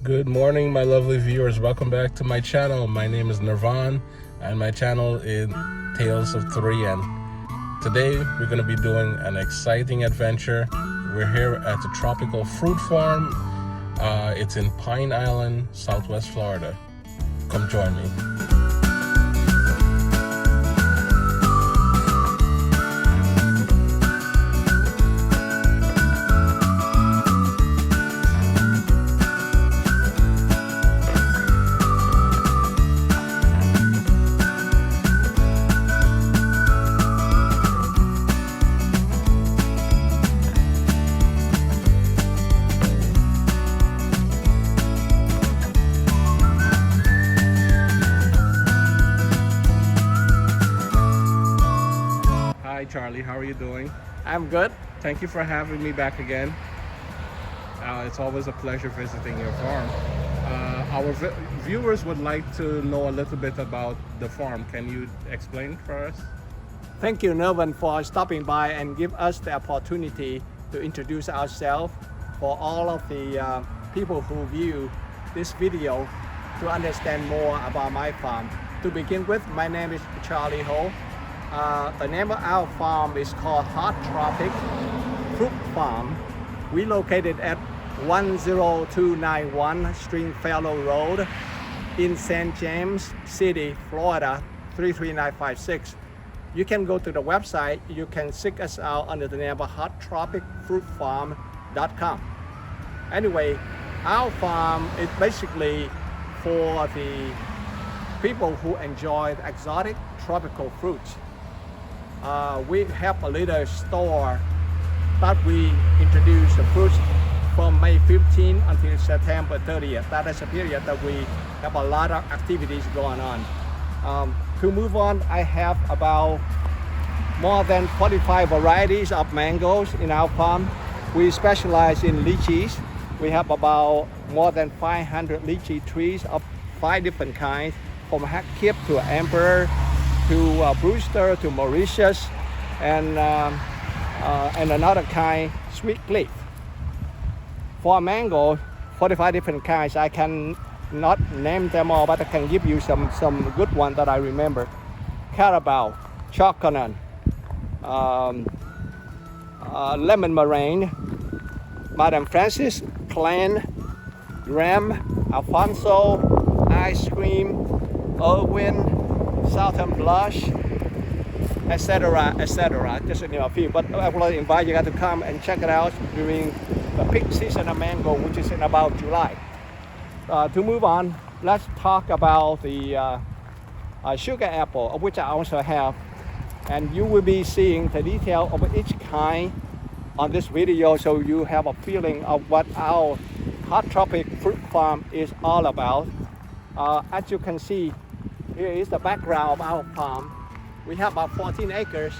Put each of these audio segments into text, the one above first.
Good morning, my lovely viewers. Welcome back to my channel. My name is Nirvan, and my channel is Tales of 3. And today we're going to be doing an exciting adventure. We're here at the Tropical Fruit Farm. It's in Pine Island, Southwest Florida. Come join me. Hi Charlie, how are you doing? I'm good. Thank you for having me back again. It's always a pleasure visiting your farm. Our viewers would like to know a little bit about the farm. Can you explain for us? Thank you, Nervan, for stopping by and give us the opportunity to introduce ourselves for all of the people who view this video to understand more about my farm. To begin with, my name is Charlie Ho. The name of our farm is called Hot Tropic Fruit Farm. We located at 10291 Stringfellow Road in St. James City, Florida 33956. You can go to the website. You can seek us out under the name of hottropicfruitfarm.com. Anyway, our farm is basically for the people who enjoy the exotic tropical fruits. We have a little store that we introduce the fruits from May 15 until September 30th. That is a period that we have a lot of activities going on. To move on, I have about more than 45 varieties of mangoes in our farm. We specialize in lychees. We have about more than 500 lychee trees of 5 different kinds, from Hakip to Emperor to Brewster to Mauritius, and another kind, Sweet Cliff. For mango, 45 different kinds. I can not name them all, but I can give you some good ones that I remember. Carabao, Chocolate, Lemon Meringue, Madame Francis, Clan, Ram, Alfonso, Ice Cream, Irwin, Southern Blush, etc., etc. Just to name a few. But I would invite you guys to come and check it out during the peak season of mango, which is in about July. To move on, let's talk about the sugar apple, of which I also have. And you will be seeing the detail of each kind on this video, so you have a feeling of what our Hot Tropic Fruit Farm is all about. As you can see, here is the background of our farm. We have about 14 acres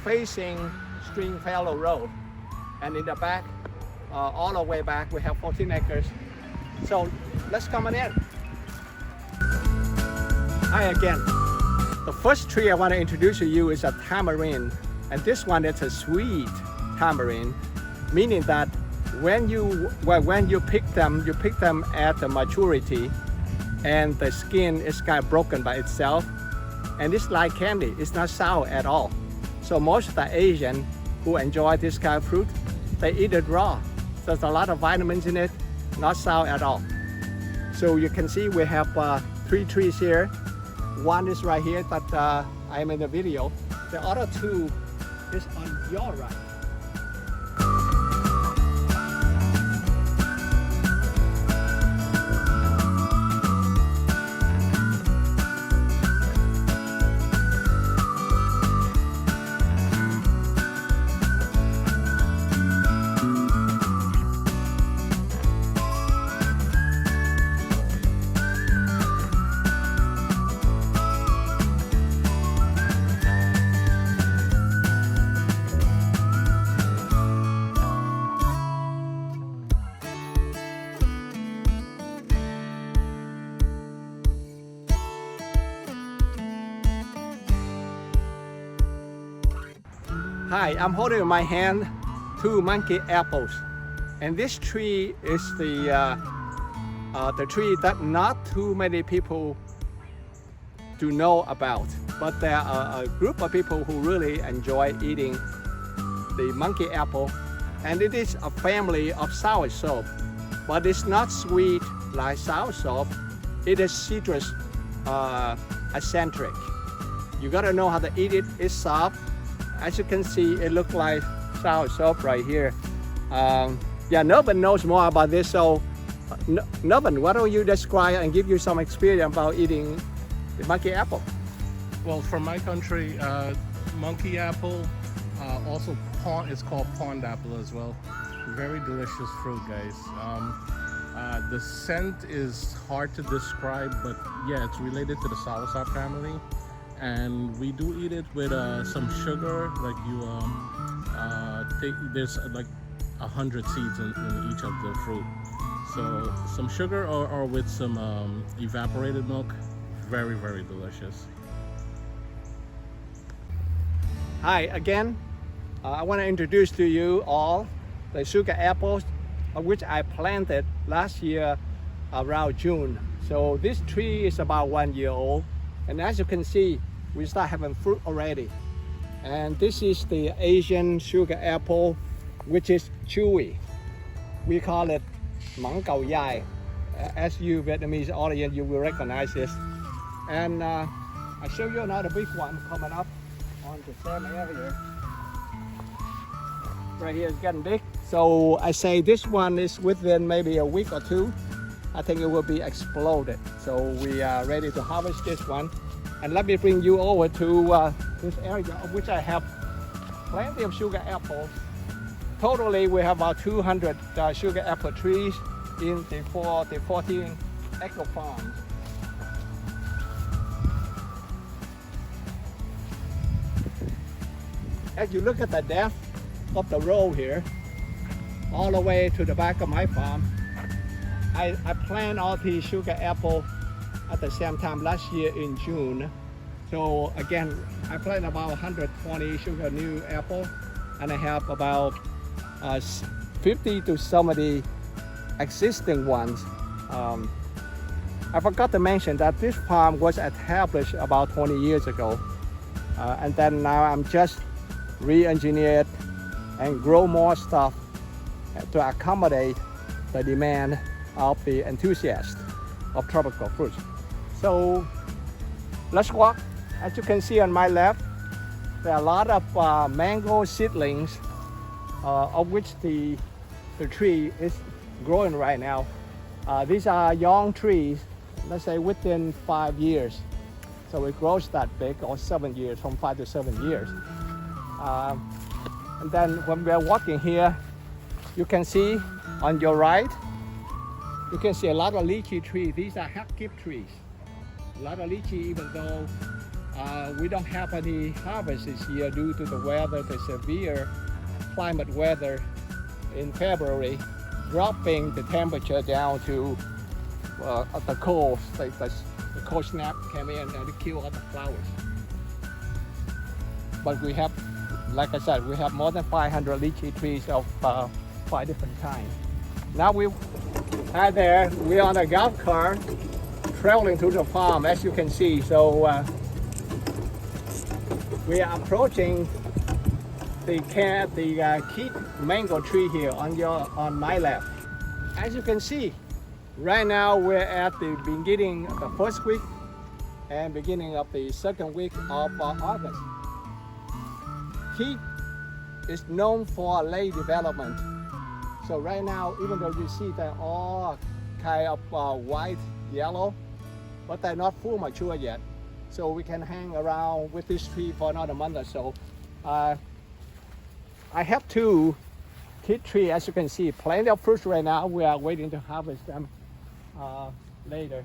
facing Stringfellow Road. And in the back, all the way back, we have 14 acres. So let's come on in. Hi again. The first tree I want to introduce to you is a tamarind. And this one is a sweet tamarind, meaning that when you pick them, you pick them at the maturity, and the skin is kind of broken by itself, and it's like candy. It's not sour at all. So most of the Asians who enjoy this kind of fruit, they eat it raw. There's a lot of vitamins in it, not sour at all. So you can see we have 3 trees here. One is right here that I am in the video. The other 2 is on your right. Hi, I'm holding in my hand 2 monkey apples. And this tree is the the tree that not too many people do know about, but there are a group of people who really enjoy eating the monkey apple, and it is a family of soursop, but it's not sweet like soursop. It is citrus eccentric. You gotta know how to eat it. It's soft. As you can see, it looks like soursop right here. Yeah, Nervin knows more about this, so Nervin, why don't you describe and give you some experience about eating the monkey apple? Well, from my country, monkey apple, also it's called pond apple as well. Very delicious fruit, guys. The scent is hard to describe, but yeah, it's related to the soursop family, and we do eat it with some sugar. Like you there's like 100 seeds in each of the fruit, so some sugar or with some evaporated milk. Very, very delicious. Hi again. I want to introduce to you all the sugar apples, which I planted last year around June. So this tree is about 1 year old, and as you can see, we start having fruit already. And this is the Asian sugar apple, which is chewy. We call it Mangoes Yai. As you Vietnamese audience, you will recognize this. And I show you another big one coming up on the same area. Right here is getting big. So I say this one is within maybe a week or two. I think it will be exploded. So we are ready to harvest this one. And let me bring you over to this area of which I have plenty of sugar apples. Totally, we have about 200 sugar apple trees in the 14 acre farms. As you look at the depth of the road here, all the way to the back of my farm, I planted all the sugar apple at the same time last year in June. So again, I planted about 120 sugar new apple, and I have about 50 to 70 existing ones. I forgot to mention that this farm was established about 20 years ago, and then now I'm just re-engineered and grow more stuff to accommodate the demand of the enthusiasts of tropical fruits. So let's walk. As you can see on my left, there are a lot of mango seedlings, of which the tree is growing right now. These are young trees, let's say within 5 years. So it grows that big, or 7 years, from 5 to 7 years. And then when we are walking here, you can see on your right, you can see a lot of lychee trees. These are hop-keep trees. A lot of lychee, even though we don't have any harvest this year due to the weather, the severe climate weather in February, dropping the temperature down to the cold. The cold snap came in and it killed all the flowers. But we have, like I said, we have more than 500 lychee trees of 5 different kinds. Now we're on a golf cart traveling to the farm, as you can see. So we are approaching the key mango tree here on my left. As you can see, right now we're at the beginning of the first week and beginning of the second week of August. Heat is known for late development. So right now, even though you see they're all kind of white, yellow, but they're not full mature yet. So we can hang around with this tree for another month or so. I have 2 kid trees, as you can see, plenty of fruits right now. We are waiting to harvest them later.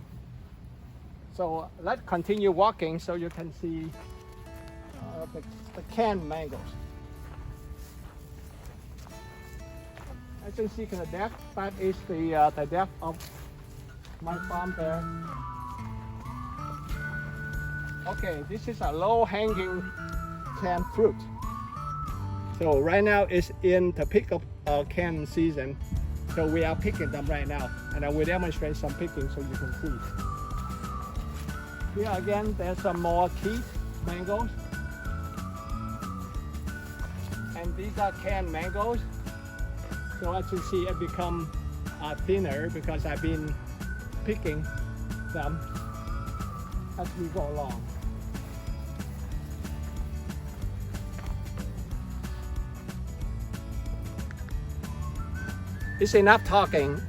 So let's continue walking so you can see the canned mangoes. As you can see the depth, that is the depth of my farm there. Okay, this is a low-hanging canned fruit. So right now it's in the pick of can season. So we are picking them right now, and I will demonstrate some picking so you can see. Here again, there's some more key mangoes. And these are canned mangoes. So as you see, it become thinner because I've been picking them as we go along. It's enough talking.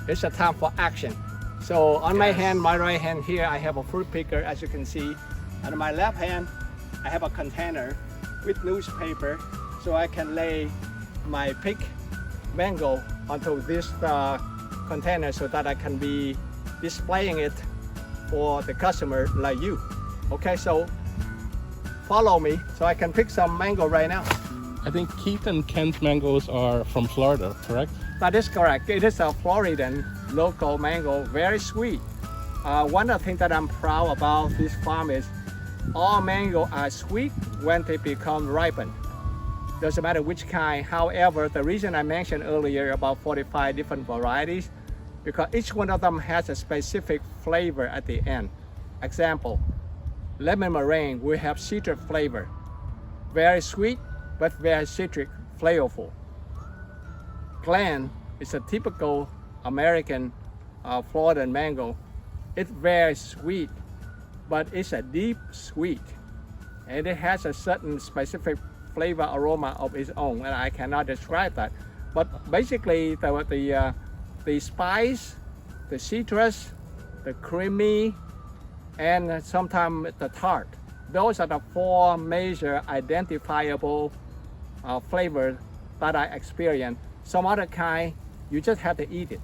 It's a time for action. So on my hand, my right hand here, I have a fruit picker, as you can see. And on my left hand, I have a container with newspaper, so I can lay my pick mango onto this container so that I can be displaying it for the customer like you. Okay, so follow me so I can pick some mango right now. I think Keith and Kent mangoes are from Florida, correct? That is correct. It is a Floridan local mango, very sweet. One of the things that I'm proud about this farm is all mango are sweet when they become ripened. Doesn't matter which kind. However, the reason I mentioned earlier about 45 different varieties, because each one of them has a specific flavor at the end. Example, lemon meringue will have citrus flavor. Very sweet, but very citric, flavorful. Glen is a typical American Floridan mango. It's very sweet, but it's a deep sweet. And it has a certain specific flavor aroma of its own, and I cannot describe that. But basically, the spice, the citrus, the creamy, and sometimes the tart. Those are the four major identifiable flavors that I experience. Some other kind, you just have to eat it.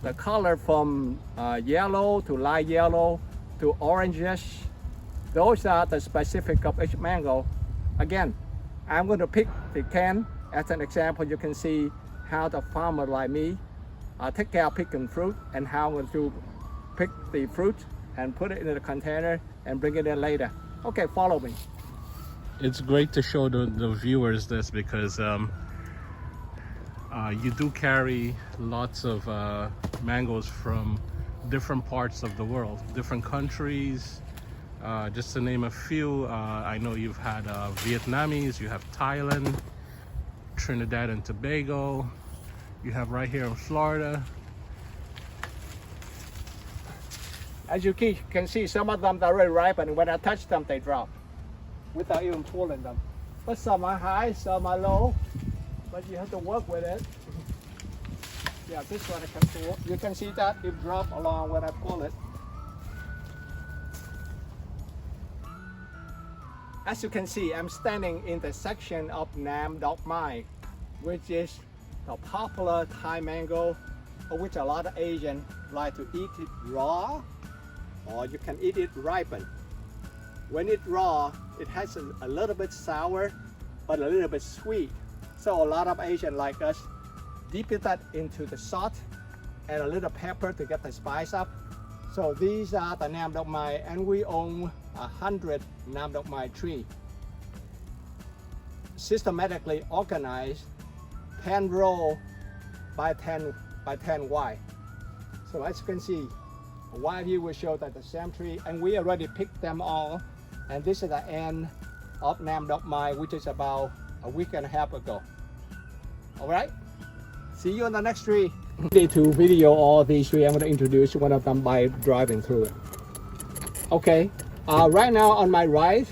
The color from yellow to light yellow to orangish, those are the specific of each mango. Again, I'm going to pick the can as an example. You can see how the farmer like me take care of picking fruit and how I'm going to pick the fruit and put it in the container and bring it in later. Okay, follow me. It's great to show the viewers this because you do carry lots of mangoes from different parts of the world, different countries. Just to name a few, I know you've had Vietnamese, you have Thailand, Trinidad and Tobago, you have right here in Florida. As you can see, some of them are already ripened. When I touch them, they drop without even pulling them. But some are high, some are low, but you have to work with it. Yeah, this one I can pull. You can see that it drops along when I pull it. As you can see, I'm standing in the section of Nam Dok Mai, which is the popular Thai mango, of which a lot of Asians like to eat it raw, or you can eat it ripened. When it's raw, it has a little bit sour, but a little bit sweet. So a lot of Asians like us dip that into the salt and a little pepper to get the spice up. So these are the Nam Dok Mai, and we own 100 Nam Dok Mai trees. Systematically organized 10 row by 10 wide. So as you can see, a wide view will show that the same tree, and we already picked them all. And this is the end of Nam Dok Mai, which is about a week and a half ago. All right, see you on the next tree. To video all these trees, I'm going to introduce one of them by driving through it. Okay, right now on my right,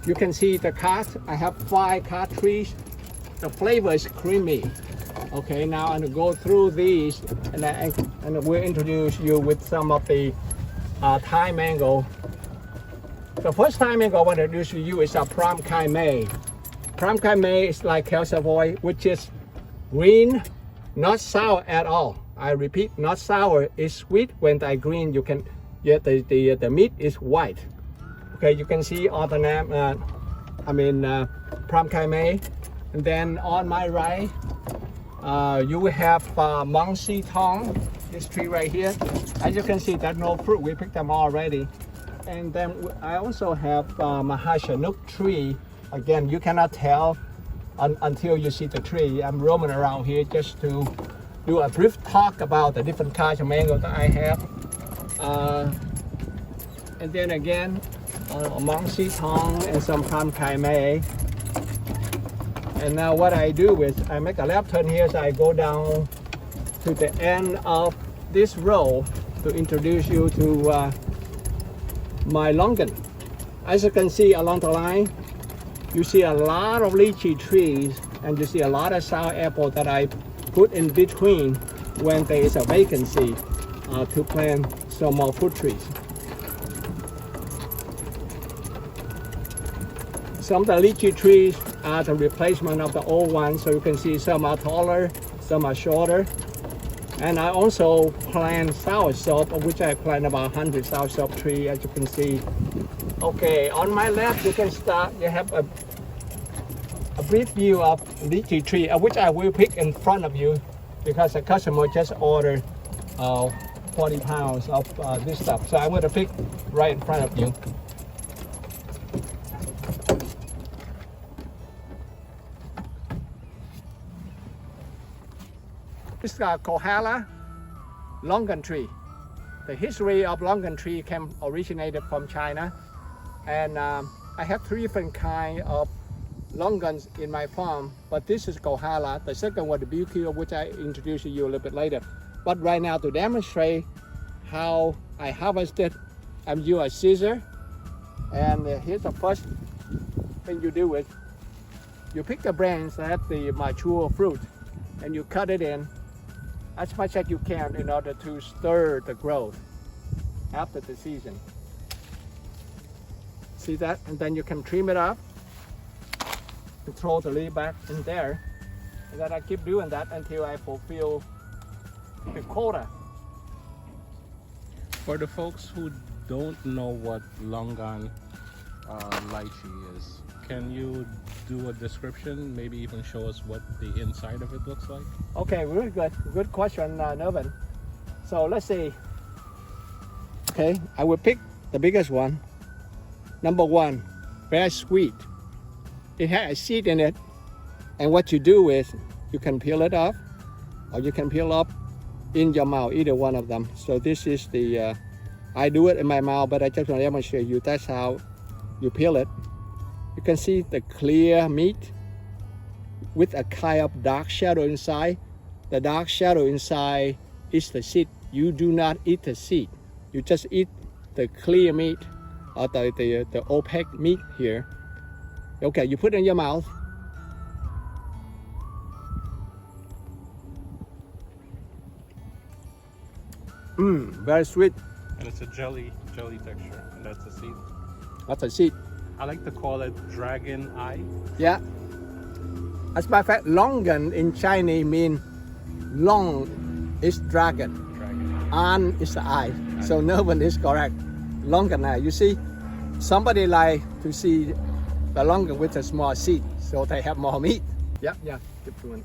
you can see the cart. I have 5 cart trees. The flavor is creamy. Okay, now I'm going to go through these, and we'll introduce you with some of the Thai mango. The first Thai mango I want to introduce to you is a Pram Kai Mei. Pram Kai Mei is like Kel Savoy, which is green, not sour at all. I repeat, not sour. It's sweet. When they're green, you can, yeah, the meat is white. Okay, you can see all the name, Pram Kai Mei. And then on my right, you will have Mong Si Tong, this tree right here. As you can see, there's no fruit. We picked them already. And then I also have Mahashanuk tree. Again, you cannot tell until you see the tree. I'm roaming around here just to do a brief talk about the different kinds of mango that I have. And then again, among Sitong and sometimes Kaimei. And now what I do is I make a left turn here, so I go down to the end of this row to introduce you to my longan. As you can see along the line, you see a lot of lychee trees and you see a lot of sour apple that I put in between when there is a vacancy to plant some more fruit trees. Some of the lychee trees are the replacement of the old ones, so you can see some are taller, some are shorter. And I also plant soursop, of which I plant about 100 soursop trees, as you can see. Okay, on my left you can start, you have a brief view of lychee tree, which I will pick in front of you because the customer just ordered 40 pounds of this stuff. So I'm going to pick right in front of you. This is Kohala longan tree. The history of longan tree originated from China, and I have 3 different kinds of longans in my farm. But this is Kohala. The second one, the BQ, which I introduce to you a little bit later. But right now, to demonstrate how I harvested, I'm using a scissor. And here's the first thing you do is you pick the branch that have the mature fruit, and you cut it in as much as you can in order to stir the growth after the season. See that? And then you can trim it up and throw the leaf back in there. And then I keep doing that until I fulfill the quota. For the folks who don't know what longan lychee is, can you do a description, maybe even show us what the inside of it looks like? Okay, really good question, Nervin. So let's see. Okay, I will pick the biggest one. Number 1, very sweet. It has a seed in it, and what you do is you can peel it off, or you can peel up in your mouth, either one of them. So this is the, I do it in my mouth, but I just want to demonstrate you. That's how you peel it. You can see the clear meat with a kind of dark shadow inside. The dark shadow inside is the seed. You do not eat the seed. You just eat the clear meat, or the opaque meat here. Okay, you put it in your mouth. Very sweet. And it's a jelly texture, and that's the seed. That's a seed. I like to call it dragon eye. Yeah. As a matter of fact, longan in Chinese means long is dragon. An is the eye. So Nervin is correct. Longan eye. You see, somebody like to see the longan with a small seed, so they have more meat. Yeah, keep doing.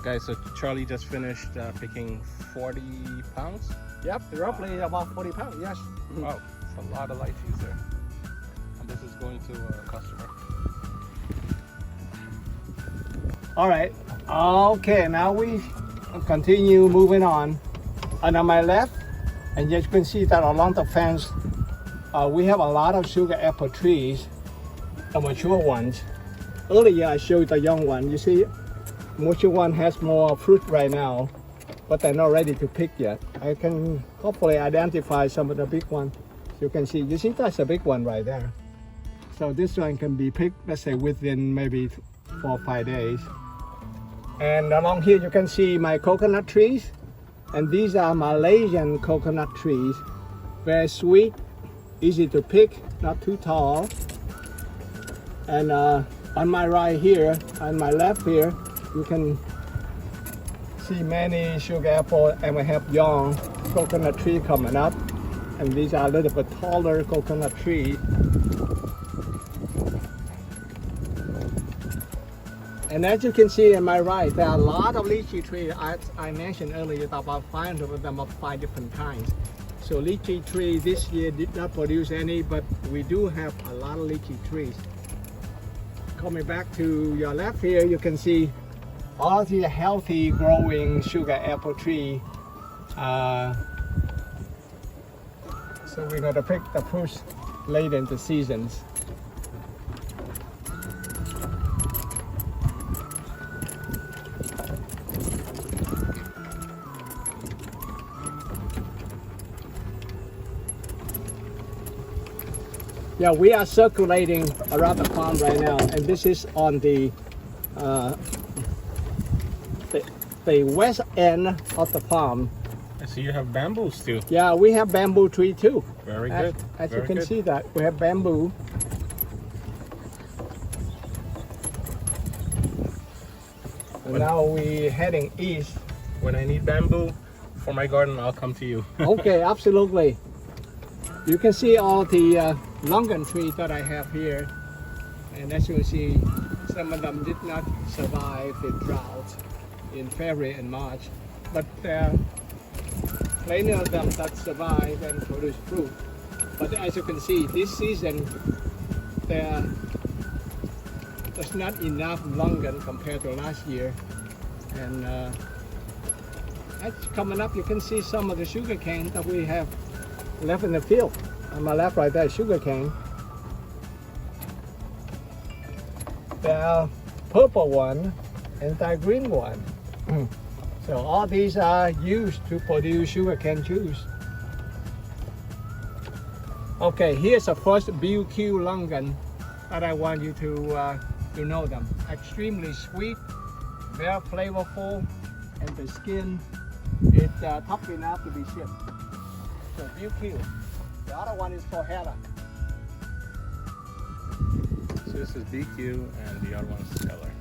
Guys, so Charlie just finished picking 40 pounds. Yep, roughly about 40 pounds, yes. Wow, it's a lot of lychees there. And this is going to a customer. All right, okay, now we continue moving on. And on my left, and you can see that along the fence, we have a lot of sugar apple trees, the mature ones. Earlier I showed the young one. You see, mature one has more fruit right now, but they're not ready to pick yet. I can hopefully identify some of the big ones. You can see, that's a big one right there. So this one can be picked, let's say, within maybe 4 or 5 days. And along here you can see my coconut trees. And these are Malaysian coconut trees. Very sweet, easy to pick, not too tall. And on my right here, on my left here, you can see many sugar apple, and we have young coconut tree coming up. And these are a little bit taller coconut trees. And as you can see on my right, there are a lot of lychee trees. I mentioned earlier about 500 of them of 5 different kinds. So lychee tree this year did not produce any, but we do have a lot of lychee trees. Coming back to your left here, you can see all the healthy growing sugar apple tree. So we're going to pick the fruits late in the seasons. Yeah, we are circulating around the farm right now, and this is on the west end of the farm. I see you have bamboos too. Yeah, we have bamboo tree too. Very good. As Very you can good. see that, we have bamboo. And now we're heading east. When I need bamboo for my garden, I'll come to you. Okay, absolutely. You can see all the longan trees that I have here. And as you can see, some of them did not survive the drought in February and March. But there are plenty of them that survive and produce fruit. But as you can see, this season, there's not enough longan compared to last year. And that's coming up, you can see some of the sugar cane that we have left in the field. On my left right there, sugar cane. There are purple one and the green one. So all these are used to produce sugar cane juice. Okay, here's the first BQ longan that I want you to know them. Extremely sweet, very flavorful, and the skin is tough enough to be shipped. So BQ. The other one is for Hera. So this is BQ and the other one's Stellar.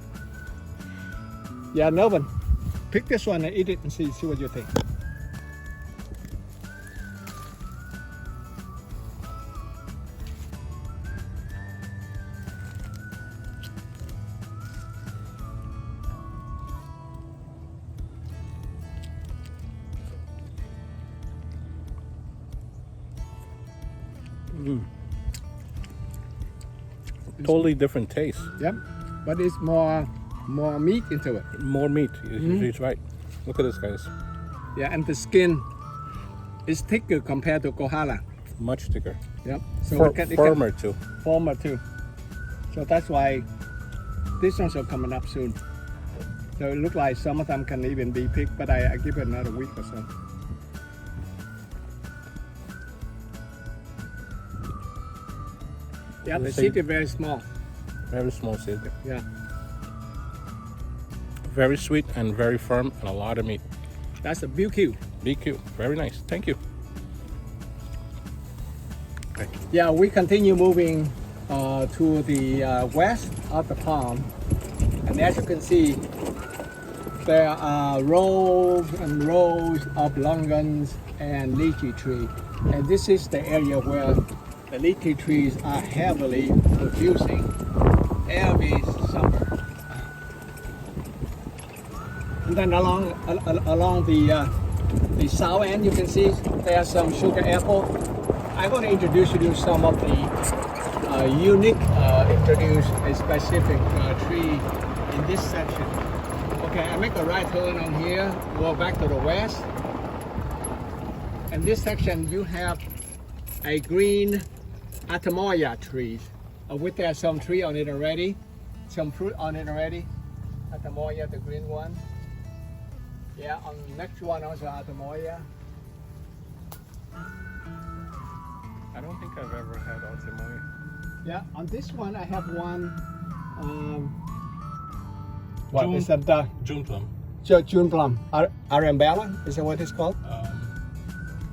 Yeah, Melvin, pick this one and eat it and see what you think. Totally different taste. Yep, but it's more meat into it. More meat. He's right. Look at this, guys. Yeah, and the skin is thicker compared to Kohala. Much thicker. Yep. So firmer too. Firmer too. So that's why these ones are coming up soon. So it looks like some of them can even be picked, but I give it another week or so. Yeah, the seed is very small. Very small seed. Yeah. Very sweet and very firm and a lot of meat. That's a BQ. BQ. Very nice. Thank you. Okay. Yeah, we continue moving to the west of the farm. And as you can see, there are rows and rows of longans and lychee tree. And this is the area where the lychee trees are heavily producing every summer. And then along the south end, you can see there's some sugar apple. I'm going to introduce you to some of the unique, introduce a specific tree in this section. Okay, I make a right turn on here, go back to the west. In this section, you have a green Atamaya tree. With there some tree on it already, some fruit on it already. Atamaya, the green one. Yeah, on the next one also Atamaya. I don't think I've ever had Atamaya. Yeah, on this one I have one. What is that? June plum. June plum. Arambella, is that what it's called?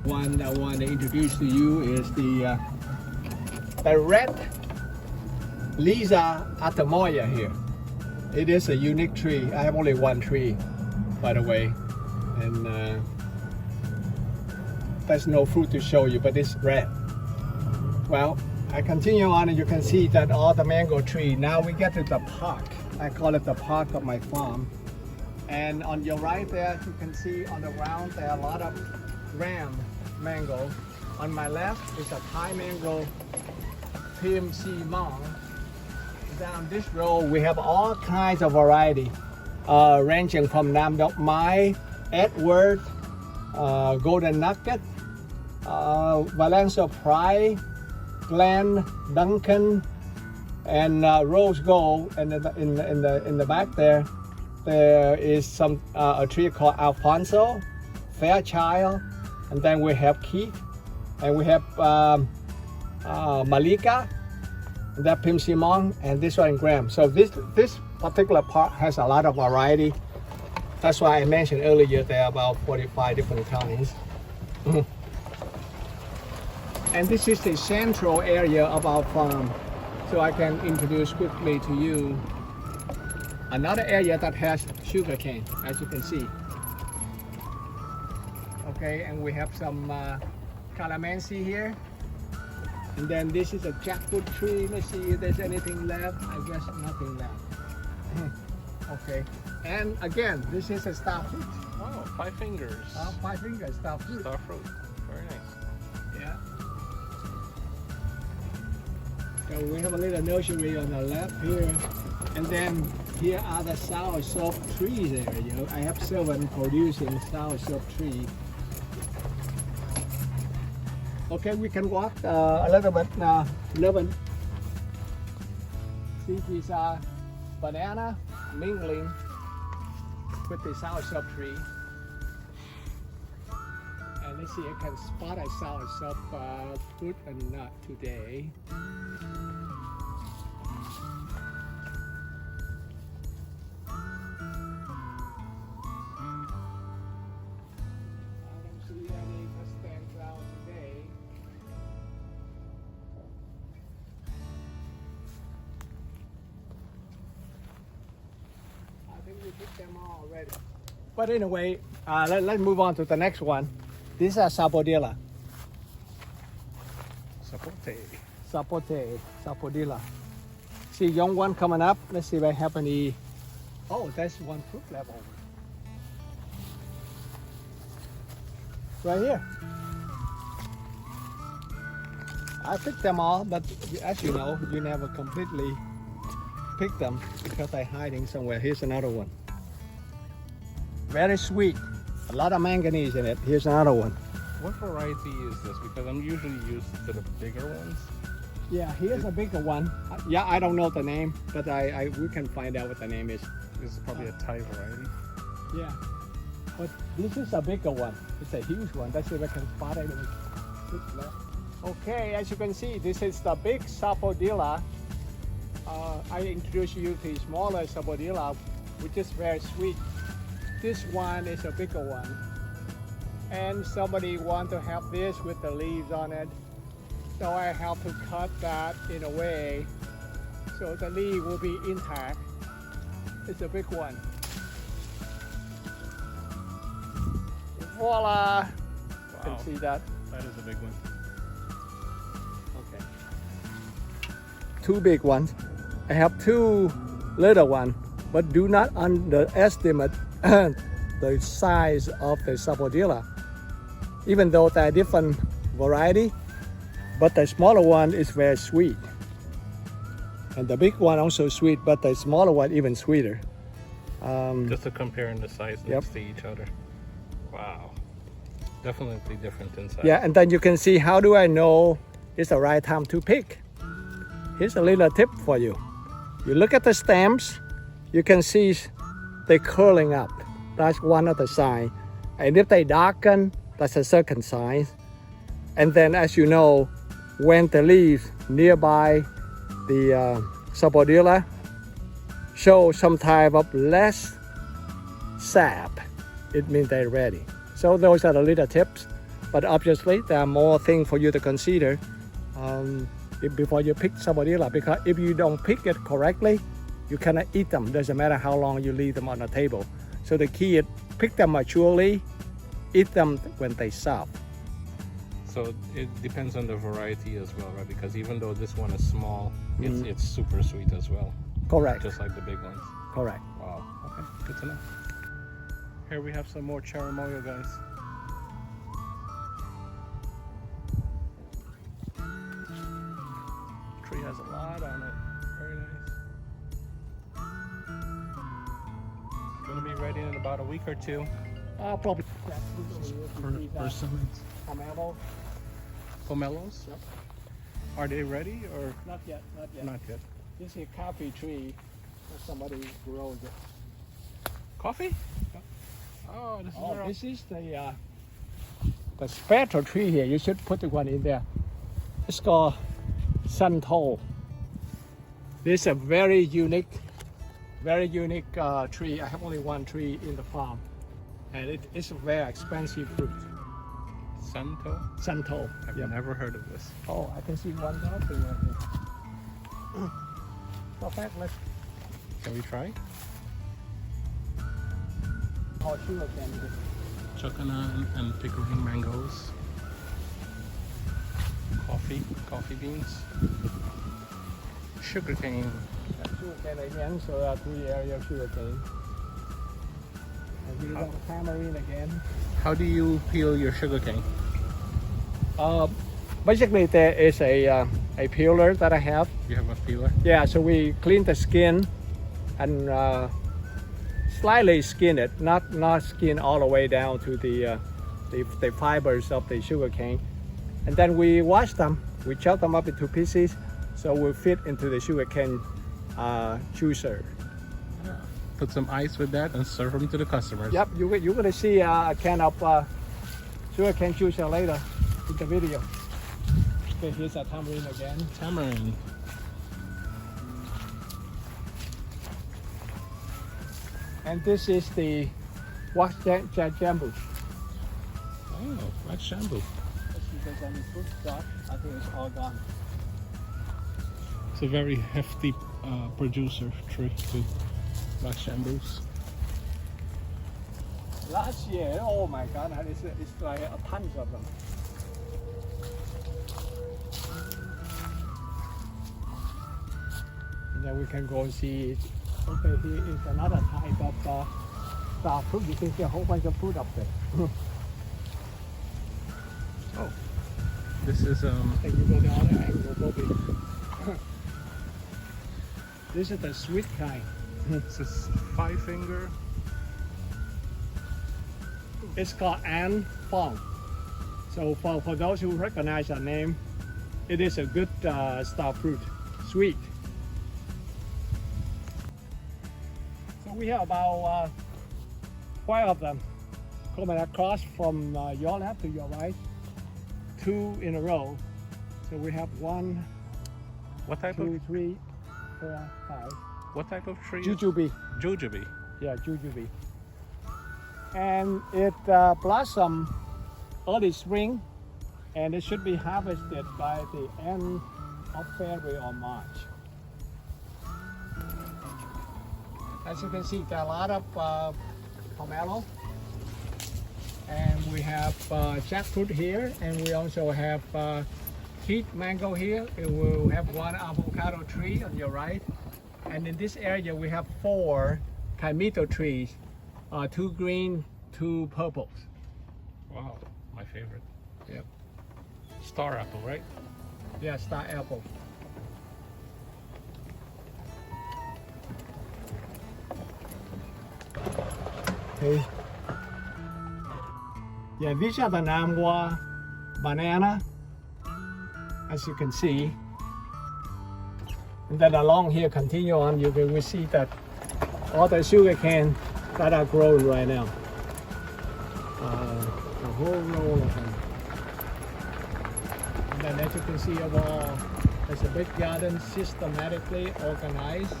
One I want to introduce to you is the red Lisa Atamaya here. It is a unique tree. I have only one tree, by the way, and there's no fruit to show you, but it's red. Well, I continue on and you can see that all the mango tree. Now we get to the park. I call it the park of my farm. And on your right there, you can see on the ground there are a lot of ram mango. On my left is a Thai mango, PMC Mong. Down this road we have all kinds of variety, ranging from Nam Dok Mai, Edward, Golden Nugget, Valencia Pride, Glen, Duncan, and Rose Gold. And in the back there is some a tree called Alfonso, Fairchild, and then we have Keith, and we have Malika, that Pim Simon, and this one Graham. So this particular part has a lot of variety. That's why I mentioned earlier there are about 45 different kinds. And this is the central area of our farm. So I can introduce quickly to you another area that has sugar cane, as you can see. Okay, and we have some calamansi here. And then this is a jackfruit tree. Let's see if there's anything left. I guess nothing left. Okay. And again, this is a star fruit. Oh, 5 fingers. 5 fingers star fruit. Star fruit. Very nice. Yeah. So we have a little nursery on the left here. And then here are the sour soap trees area. I have 7 producing sour soap trees. Okay, we can walk a little bit now. See, these are banana mingling with the sour soap tree. And let's see, I can spot a sour soap fruit and nut today. Them all already. But anyway, let's move on to the next one. These are sapodilla. Sapodilla. See, young one coming up. Let's see if I have any. Oh, there's one fruit left over. Right here. I picked them all, but as you know, you never completely pick them because they're hiding somewhere. Here's another one. Very sweet. A lot of manganese in it. Here's another one. What variety is this? Because I'm usually used to the bigger ones. Yeah, here's a bigger one. Yeah, I don't know the name, but we can find out what the name is. This is probably a Thai variety. Yeah, but this is a bigger one. It's a huge one. That's if I can spot it. Okay, as you can see, this is the big sapodilla. I introduced you to the smaller sapodilla, which is very sweet. This one is a bigger one. And somebody want to have this with the leaves on it. So I have to cut that in a way so the leaf will be intact. It's a big one. Voila! Wow. You can see that. That is a big one. Okay. 2 big ones. I have 2 little ones, but do not underestimate the size of the sapodilla. Even though there are different variety, but the smaller one is very sweet. And the big one also sweet, but the smaller one even sweeter. Just to compare in the size Yep. next to each other. Wow. Definitely different in size. Yeah, and then you can see how do I know it's the right time to pick. Here's a little tip for you. You look at the stems, you can see they curling up. That's one of the signs. And if they darken, that's a second sign. And then as you know, when the leaves nearby the sapodilla show some type of less sap, it means they're ready. So those are the little tips, but obviously there are more things for you to consider before you pick sapodilla, because if you don't pick it correctly, you cannot eat them. Doesn't matter how long you leave them on the table. So the key is pick them maturely, eat them when they soft. So it depends on the variety as well, right? Because even though this one is small, it's super sweet as well. Correct. Just like the big ones. Correct. Wow. Okay, good to know. Here we have some more Cherimoya, guys. Tree has a lot on it. Very nice. Gonna be ready in about a week or two. Probably. For summit. Pomelo. Pomelos? Yep. Are they ready or Not yet. Not yet. not yet? This is a coffee tree. Somebody grows it. Coffee? Oh, this is where This is the special tree here. You should put the one in there. It's called Suntoe. This is a very unique tree. I have only one tree in the farm, and it is a very expensive fruit. Santo? Suntoe. I've Yep. never heard of this. Oh, I can see one dolphin right here. So fact, let's Can we try? sugar cane. Chocana and pickering mangoes. Coffee beans. Sugarcane. Sugar cane again, so there are 3 areas of sugar cane. And we got the tamarind again. How do you peel your sugarcane? Basically, there is a peeler that I have. You have a peeler? Yeah, so we clean the skin and slightly skin it, not skin all the way down to the fibers of the sugar cane. And then we wash them. We chop them up into pieces, so we fit into the sugar cane juicer. Put some ice with that and serve them to the customers. Yep, you're gonna see a can of sugar cane juicer later in the video. Okay, here's a tamarind again. Tamarind. And this is the wax jambu. Oh, wax shampoo. Let's see if there's any fruit stuff. I think it's all gone. It's a very hefty producer tree too. Wax shampoos. Last year, oh my God, it's like tons of them. And then we can go and see. Okay, here is another type of star fruit. You can see a whole bunch of fruit up there. Oh, this is Then you go the other angle, Bobby. This is the sweet kind. this is 5-finger. It's called An Fong. So for those who recognize the name, it is a good star fruit, sweet. So we have about 5 of them coming across from your left to your right, 2 in a row. So we have 1, What type 2, of 3, 4, 5. what type of tree? Jujube. Jujube. Yeah, Jujube. And it blossoms early spring, and it should be harvested by the end of February or March. As you can see, there are a lot of pomelo, and we have jackfruit here, and we also have heat mango here. We will have 1 avocado tree on your right, and in this area we have 4 kaimito trees, 2 green two purples. Wow, my favorite. Yep. Star apple, right? Yeah, star apple. Okay. Yeah, these are the Namwa banana, as you can see. And then along here, continue on, you will see that all the sugar cane that are growing right now. A whole row of them. And then as you can see overall, there's a big garden systematically organized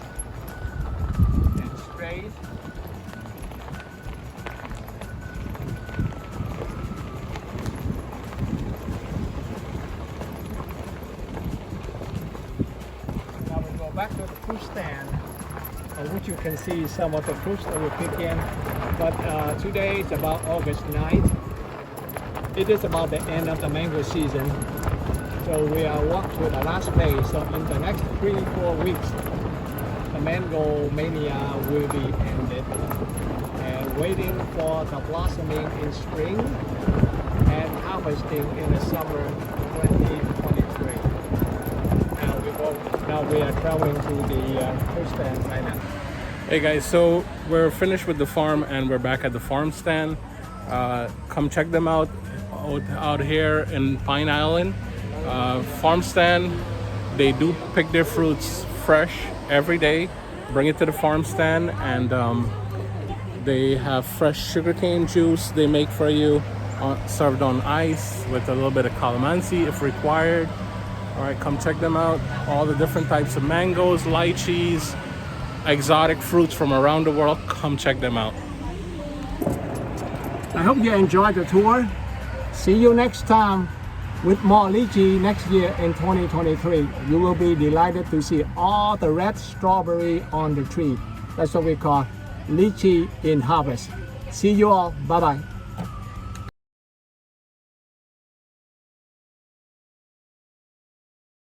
and straight. Now we go back to the fruit stand, which you can see some of the fruits that we pick in. But today is about August 9th. It is about the end of the mango season. So we are walked to the last phase. So in the next 3-4 weeks, the mango mania will be ended. And waiting for the blossoming in spring and harvesting in the summer 2023. Now we are traveling to the fruit stand right now. Hey guys, so we're finished with the farm and we're back at the farm stand. Come check them out here in Pine Island. Farm stand, they do pick their fruits fresh every day, bring it to the farm stand, and they have fresh sugarcane juice they make for you, served on ice with a little bit of calamansi if required. All right, come check them out. All the different types of mangoes, lychees, exotic fruits from around the world. Come check them out. I hope you enjoyed the tour. See you next time with more lychee next year in 2023. You will be delighted to see all the red strawberry on the tree. That's what we call lychee in harvest. See you all. Bye-bye.